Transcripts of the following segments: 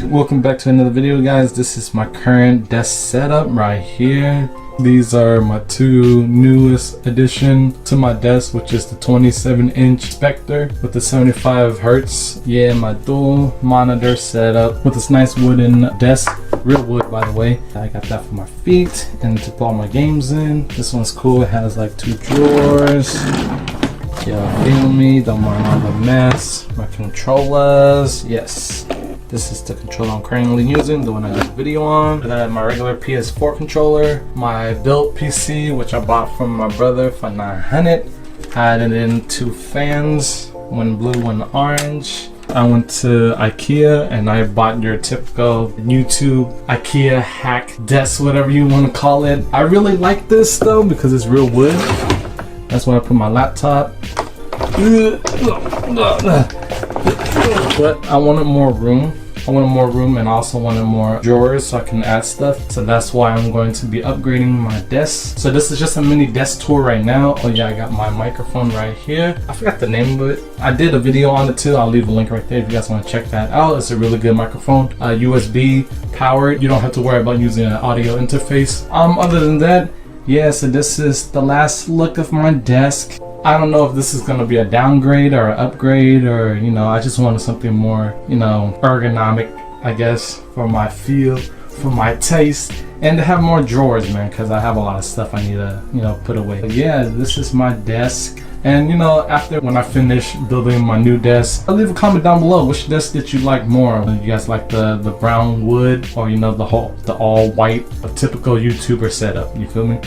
Welcome back to another video, guys. This is my current desk setup right here. These are my two newest addition to my desk, which is the 27-inch Spectre with the 75 hertz. Yeah, my dual monitor setup with this nice wooden desk. Real wood, by the way. I got that for my feet and to put all my games in. This one's cool. It has like two drawers. Yeah, feel me? Don't mind all the mess. My controllers. Yes. This is the controller I'm currently using, the one I did a video on. And then my regular PS4 controller, my built PC, which I bought from my brother for $900. Added in two fans, one blue, one orange. I went to IKEA and I bought your typical YouTube IKEA hack desk, whatever you want to call it. I really like this though because it's real wood. That's where I put my laptop. But I wanted more room. And I also wanted more drawers so I can add stuff. So that's why I'm going to be upgrading my desk. So this is just a mini desk tour right now. Oh yeah, I got my microphone right here. I forgot the name of it. I did a video on it too. I'll leave a link right there if you guys want to check that out. It's a really good microphone. USB powered. You don't have to worry about using an audio interface. Other than that, yeah, so this is the last look of my desk. I don't know if this is going to be a downgrade or an upgrade, or, you know, I just wanted something more, you know, ergonomic, I guess, for my feel, for my taste, and to have more drawers, man, because I have a lot of stuff I need to, you know, put away. But yeah, this is my desk. And, you know, after when I finish building my new desk, I'll leave a comment down below which desk did you like more. You guys like the brown wood, or, you know, the all white, a typical YouTuber setup, you feel me?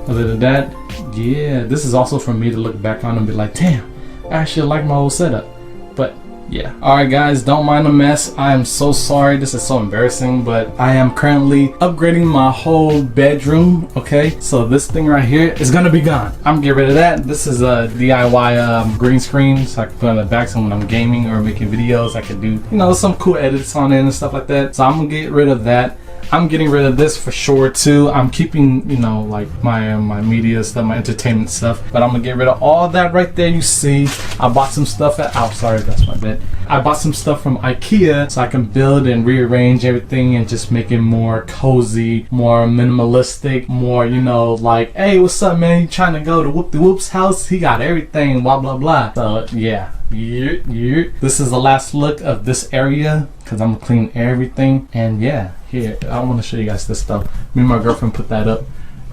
Other than that, yeah, this is also for me to look back on and be like, damn, I actually like my whole setup. But yeah, alright guys, don't mind the mess. I am so sorry, this is so embarrassing, but I am currently upgrading my whole bedroom. Okay, so this thing right here is gonna be gone. I'm gonna get rid of that. This is a DIY green screen, so I can put on the back, so when I'm gaming or making videos I can do, you know, some cool edits on it and stuff like that. So I'm gonna get rid of that. I'm getting rid of this for sure too. I'm keeping, you know, like my media stuff, my entertainment stuff, but I'm gonna get rid of all that right there. You see, I bought some stuff at, oh sorry, that's my bed. I bought some stuff from IKEA so I can build and rearrange everything and just make it more cozy, more minimalistic, more, you know, like, hey, what's up, man? You trying to go to Whoop the Whoop's house? He got everything, blah blah blah. So yeah. This is the last look of this area because I'm gonna clean everything. And yeah, here I want to show you guys this stuff. Me and my girlfriend put that up.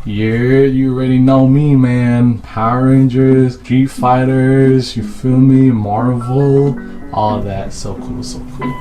Yeah, you already know me, man. Power Rangers, Street Fighters, you feel me? Marvel, all that. So cool, so cool.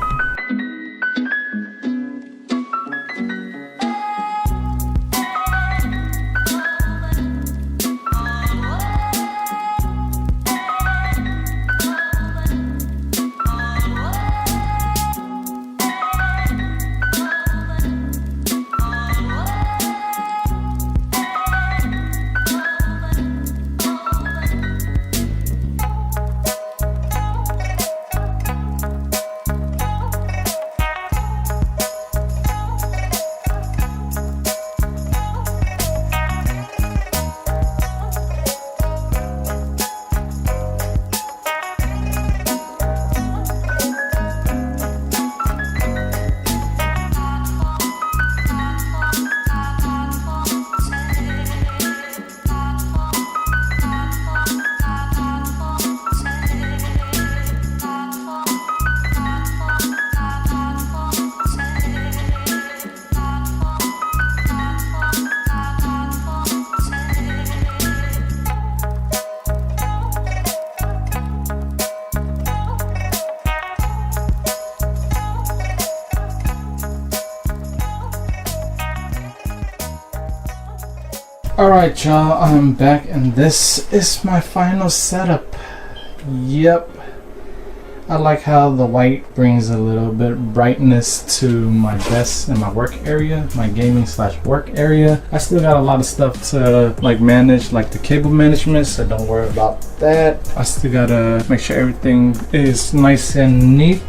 Alright y'all, I'm back and this is my final setup. Yep. I like how the white brings a little bit brightness to my desk and my work area, my gaming / work area. I still got a lot of stuff to like manage, like the cable management, so don't worry about that. I still gotta make sure everything is nice and neat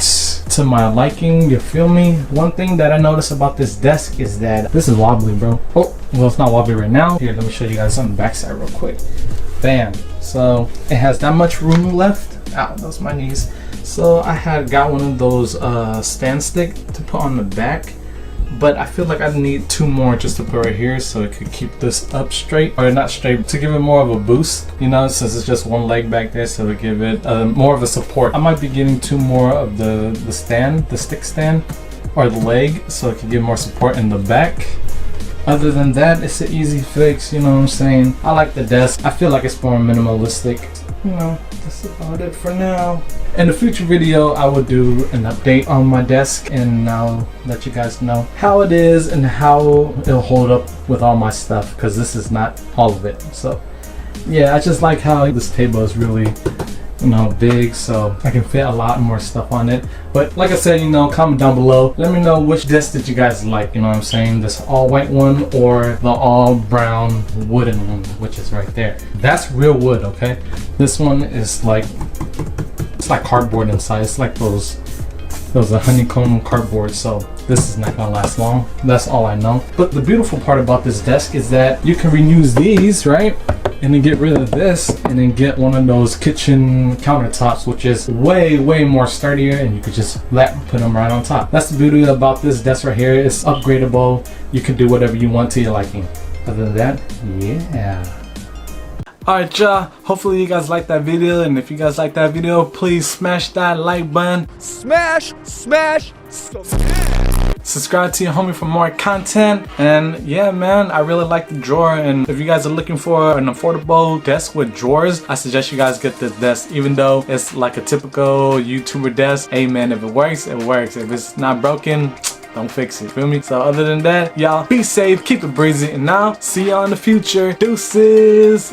to my liking, you feel me? One thing that I noticed about this desk is that this is wobbly, bro. Oh, well, it's not wobbly right now. Here, let me show you guys on the back side real quick. Bam. So it has that much room left. Ow, those are my knees. So I had got one of those stand stick to put on the back, but I feel like I need 2 more just to put right here so it could keep this up straight, or not straight, to give it more of a boost, you know, since it's just one leg back there, so to give it more of a support. I might be getting 2 more of the stand, the stick stand, or the leg, so it can give more support in the back. Other than that, it's an easy fix, you know what I'm saying? I like the desk. I feel like it's more minimalistic. You know, that's about it for now. In the future video, I will do an update on my desk, and I'll let you guys know how it is and how it'll hold up with all my stuff, because this is not all of it. So yeah, I just like how this table is really, you know, big, so I can fit a lot more stuff on it. But like I said, you know, comment down below, let me know which desk did you guys like, you know what I'm saying, this all white one or the all brown wooden one, which is right there. That's real wood, okay? This one is like, it's like cardboard inside. It's like those honeycomb cardboard, so this is not gonna last long. That's all I know. But the beautiful part about this desk is that you can reuse these, right? And then get rid of this, and then get one of those kitchen countertops, which is way more sturdier, and you could just put them right on top. That's the beauty about this desk right here. It's upgradable. You can do whatever you want to your liking. Other than that, yeah. Alright y'all, hopefully you guys liked that video, and if you guys liked that video, please smash that like button. Smash. Subscribe to your homie for more content. And yeah, man, I really like the drawer, and if you guys are looking for an affordable desk with drawers, I suggest you guys get this desk. Even though it's like a typical YouTuber desk, hey man, if it works, it works. If it's not broken, don't fix it, feel me? So other than that, y'all be safe, keep it breezy, and now see y'all in the future. Deuces.